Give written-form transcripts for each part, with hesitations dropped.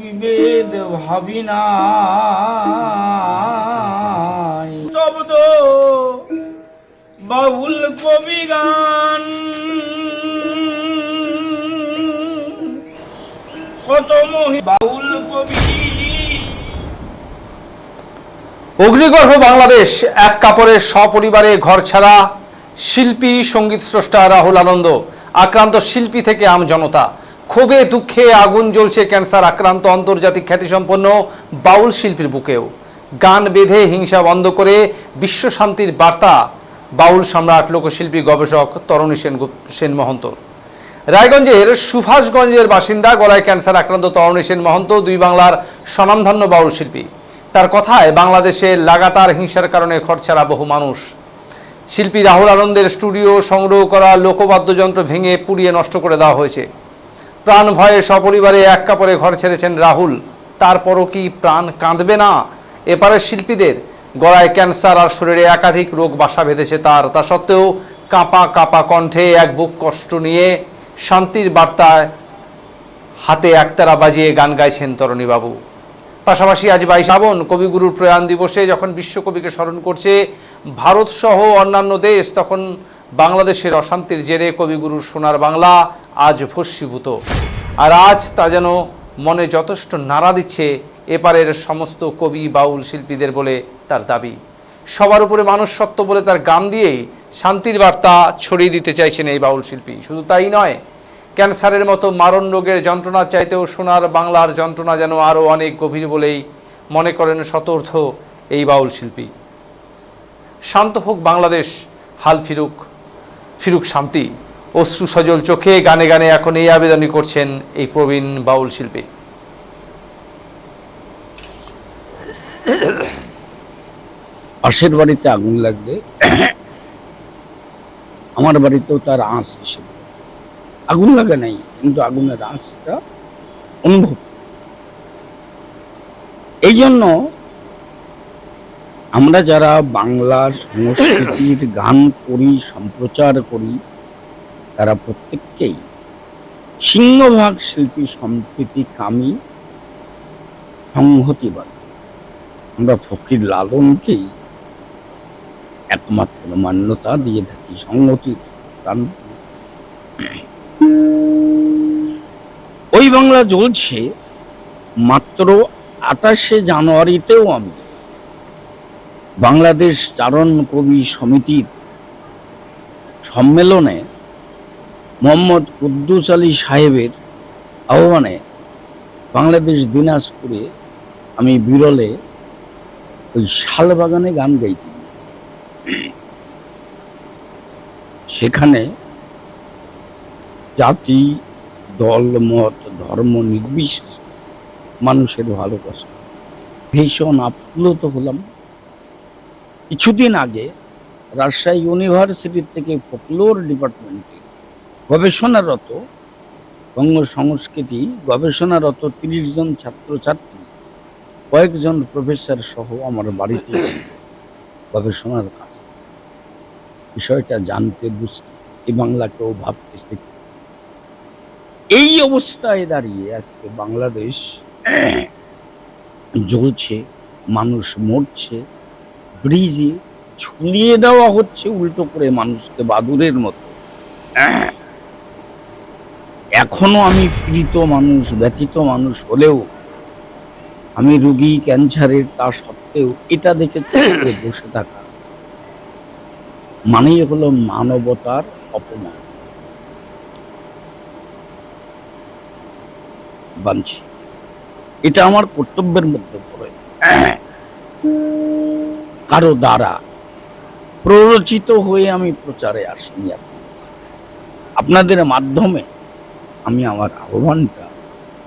বিভেদ ভাবি না শব্দ বাউল কবি গান কত মহি বাউল কবি। অগ্নিগর্ভ বাংলাদেশ এক কাপড়ে সপরিবারে ঘর ছাড়া শিল্পী সঙ্গীত স্রষ্টা রাহুল আনন্দ। আক্রান্ত শিল্পী থেকে আম জনতা, ক্ষোভে দুঃখে আগুন জ্বলছে ক্যান্সার আক্রান্ত আন্তর্জাতিক খ্যাতিসম্পন্ন বাউল শিল্পীর বুকেও। গান বেঁধে হিংসা বন্ধ করে বিশ্ব শান্তির বার্তা বাউল সম্রাট লোকশিল্পী গবেষক তরণী সেন মহন্তর। রায়গঞ্জের সুভাষগঞ্জের বাসিন্দা, গলায় ক্যান্সার আক্রান্ত তরণী সেন মহন্ত দুই বাংলার স্বনামধন্য বাউল শিল্পী। তার কথায় বাংলাদেশে লাগাতার হিংসার কারণে ঘরছাড়া বহু মানুষ। শিল্পী রাহুল আনন্দের স্টুডিও সংগ্রহ করা লোকবাদ্যযন্ত্র ভেঙে পুড়িয়ে নষ্ট করে দেওয়া হয়েছে। প্রাণ ভয়ে সপরিবারে এক কাপড়ে ঘর ছেড়েছেন রাহুল। তারপরও কি প্রাণ কাঁদবে না? এপারের শিল্পীদের গলায় ক্যান্সার আর শরীরে একাধিক রোগ বাসা বেঁধেছে তা সত্ত্বেও কাঁপা কাঁপা কণ্ঠে এক বুক কষ্ট নিয়ে শান্তির বার্তায় হাতে একতারা বাজিয়ে গান গাইছেন তরণীবাবু। পাশাপাশি আজ 22 শ্রাবণ কবিগুরুর প্রয়াণ দিবসে যখন বিশ্বকবিকে স্মরণ করছে ভারত সহ অন্যান্য দেশ, তখন বাংলাদেশের অশান্তির জেরে কবিগুরুর সোনার বাংলা আজ ভস্মীভূত। আর আজ তা যেন মনে যথেষ্ট নাড়া দিচ্ছে এপারের সমস্ত কবি বাউল শিল্পীদের বলে তার দাবি। সবার উপরে মানুষ সত্য বলে তার গান দিয়েই শান্তির বার্তা ছড়িয়ে দিতে চাইছেন এই বাউল শিল্পী। শুধু তাই নয়, ক্যান্সারের মতো মারণ রোগের যন্ত্রণার চাইতেও সোনার বাংলার যন্ত্রণা যেন আরও অনেক গভীর বলেই মনে করেন শতর্থ এই বাউল শিল্পী। শান্ত হোক বাংলাদেশ, হাল ফিরুক শান্তি, অশ্রু সজল চোখে গানে গানে এখন এই আবেদনই করছেন এই প্রবীণ বাউল শিল্পী। পাশের বাড়িতে আগুন লাগলে আমার বাড়িতেও তার আঁচ এসে, আগুন লাগে নাই কিন্তু আগুনের আঁচটা অনুভব। এই জন্য আমরা যারা বাংলার সংস্কৃতির গান করি, সম্প্রচার করি, তারা প্রত্যেককেই সিংহভাগ শিল্পী সম্প্রীতি কামী, সংহতিবাদী। আমরা ফকির লালনকেই একমাত্র মান্যতা দিয়ে থাকি সংহতির গান। ওই বাংলা জ্বলছে মাত্র 28শে জানুয়ারিতেও আমি বাংলাদেশ চারণ কবি সমিতির সম্মেলনে মোহাম্মদ কুদ্দুস আলী সাহেবের আহ্বানে বাংলাদেশ দিনাজপুরে আমি বিরলে ওই শালবাগানে গান গাইতে। সেখানে জাতি, দল, মত, ধর্ম নির্বিশেষে মানুষের ভালোবাসা ভীষণ আপ্লুত হলাম। কিছুদিন আগে রাজশাহী ইউনিভার্সিটি থেকে ফোকলোর ডিপার্টমেন্টে গবেষণারত বঙ্গ সংস্কৃতি গবেষণারত 30 জন ছাত্রছাত্রী, কয়েকজন প্রফেসর সহ আমার বাড়িতে গবেষণার কাজ, বিষয়টা জানতে বুঝতে, এই বাংলাকেও ভাবতে শিখতে। এই অবস্থায় দাঁড়িয়ে আজকে বাংলাদেশ জ্বলছে, মানুষ মরছে, ব্রিজে ঝুলিয়ে দেওয়া হচ্ছে উল্টো করে মানুষকে বাদুরের মতো। এখনো আমি পীড়িত মানুষ, ব্যথিত মানুষ হলেও, আমি রোগী ক্যান্সারের, তা সত্ত্বেও এটা দেখে চুপে বসে থাকা মানেই হলো মানবতার অপমান। বাঞ্ছি, এটা আমার কর্তব্যের মধ্যে পড়ে। কারো দ্বারা প্ররোচিত হয়ে আমি প্রচারে আসিনি। আপনাদের মাধ্যমে আমি আমার আহ্বানটা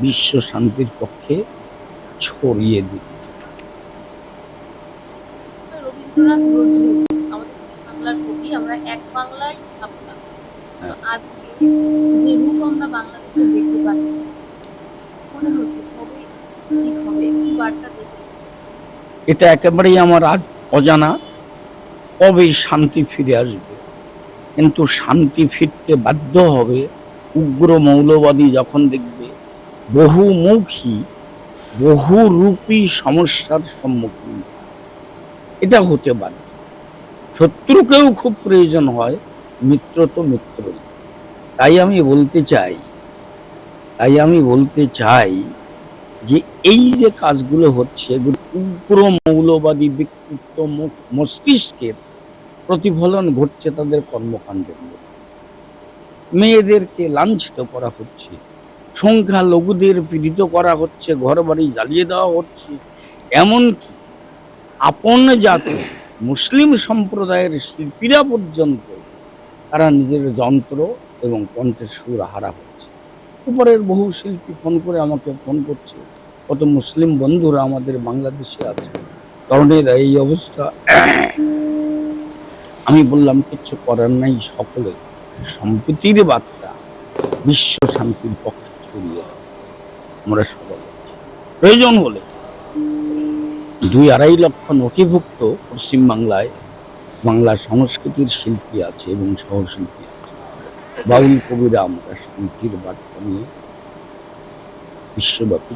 বিশ্ব শান্তির পক্ষে ছড়িয়ে দিই। রবীন্দ্রনাথ নজরুল আমাদের বাংলার কবি, আমরা এক বাংলায় ভাবতাম। আজকে যে রূপ আমরা বাংলাদেশে দেখতে পাচ্ছি, মনে হচ্ছে কবে ঠিক হবে, কি বার্তা দেবে? এটা একেবারেই আমার আজ অজানা কবে শান্তি ফিরে আসবে, কিন্তু শান্তি ফিরতে বাধ্য হবে উগ্র মৌলবাদী যখন দেখবে বহুমুখী বহুরূপী সমস্যার সম্মুখীন এটা হতে পারে। শত্রুকেও খুব প্রয়োজন হয়, মিত্র তো মিত্রই। তাই আমি বলতে চাই যে এই যে কাজগুলো হচ্ছে এগুলো উগ্র মৌলবাদী ব্যক্তিত্ব মস্তিষ্কের প্রতিফলন ঘটছে তাদের কর্মকাণ্ডের মধ্যে। মেয়েদেরকে লাঞ্ছিত করা হচ্ছে, সংখ্যালঘুদের পীড়িত করা হচ্ছে, ঘর বাড়ি জ্বালিয়ে দেওয়া হচ্ছে, এমনকি আপন জাতি মুসলিম সম্প্রদায়ের শিল্পীরা পর্যন্ত তারা নিজের যন্ত্র এবং কণ্ঠের সুর হারা হচ্ছে। উপরের বহু শিল্পী আমাকে ফোন করছে, কত মুসলিম বন্ধুরা আমাদের বাংলাদেশে আছে, কারণের এই অবস্থা। আমি বললাম কিচ্ছু করার নাই, সকলে সম্প্রীতির বার্তা বিশ্ব শান্তির পক্ষে ছড়িয়ে দেয়। আমরা সবাই আছি, প্রয়োজন হলে 2-2.5 লক্ষ নথিভুক্ত পশ্চিম বাংলায় বাংলা সংস্কৃতির শিল্পী আছে এবং সহশিল্পী আছে। বাউল কবিরা আমরা শান্তির বার্তা নিয়ে বিশ্বব্যাপী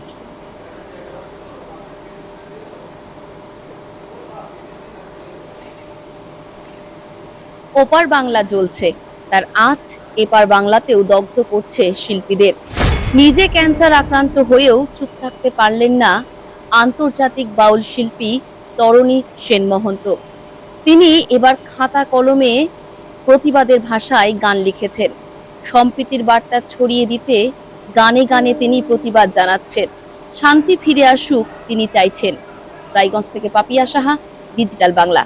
ওপার বাংলা জ্বলছে, তার আঁচ এপার বাংলাতেও দগ্ধ করছে শিল্পীদের। নিজে ক্যান্সার আক্রান্ত হয়েও চুপ থাকতে পারলেন না আন্তর্জাতিক বাউল শিল্পী তরণী সেন মহন্ত। তিনি এবার খাতা কলমে প্রতিবাদের ভাষায় গান লিখেছেন। সম্প্রীতির বার্তা ছড়িয়ে দিতে গানে গানে তিনি প্রতিবাদ জানাচ্ছেন। শান্তি ফিরে আসুক তিনি চাইছেন। রায়গঞ্জ থেকে পাপিয়া সাহা, ডিজিটাল বাংলা।